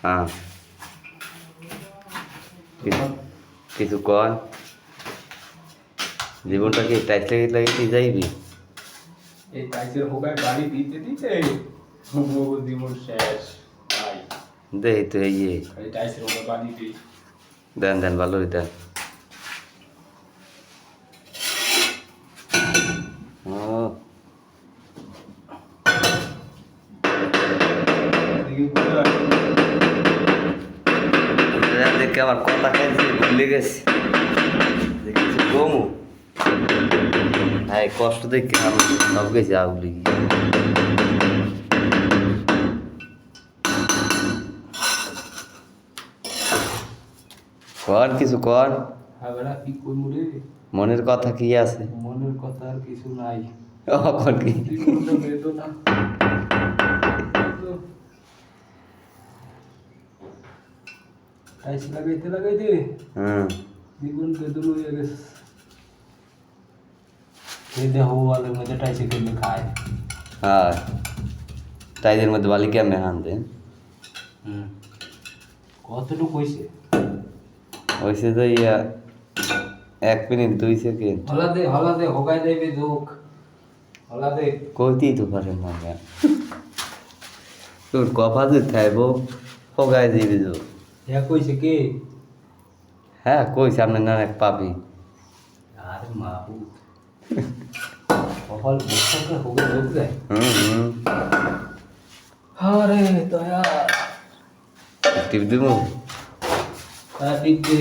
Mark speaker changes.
Speaker 1: হ্যাঁ কিছু কর জীবনটা কি টাইট লাগিয়ে যাইবি
Speaker 2: এই টাইসের হোগায় বাড়ি দিতে দিতে জীবন শেষ ভাই
Speaker 1: দেই তো এই
Speaker 2: এই টাইসের হোগায় বাড়ি দিই
Speaker 1: দেন দেন ভালোই দেন ও দেখে আমার কথা খাইছি ভুলে গেছি কিছু কমু হ্যাঁ কষ্ট দেখে আমি সব গেছি আগুলি কর কিছু কর
Speaker 2: বেড়া কি করবো রে
Speaker 1: মনের কথা কি আছে
Speaker 2: মনের কথা আর কিছু নাই
Speaker 1: কখন কি
Speaker 2: জীবনটা বেদনা টাইস লাগাইতে লাগাইতে
Speaker 1: হুম
Speaker 2: জীবন বেদনা হয়ে গেছে এই দেহ ওয়ালের মধ্যে টাইসে কেমনি খায়
Speaker 1: হ্যাঁ টাইজের মধ্যে বালি কেমনে হান দেন
Speaker 2: কতটুকু হয়েছে
Speaker 1: হয়েছে তো 1 মিনিট 2 সেকেন্ড
Speaker 2: হলা দে হোগাই দেবে দুঃখ হলা দে
Speaker 1: কইতেই তো পারেন না তোর কফা যদি থাইব ফগাই দিবি তো
Speaker 2: হ্যাঁ কইছে কে
Speaker 1: হ্যাঁ কই সামনে না এক পাবি
Speaker 2: আরে মাহু কপাল বসে হোগে লোক যায়
Speaker 1: হুম
Speaker 2: আরে দয়া
Speaker 1: টিপ দিব
Speaker 2: টিপ দে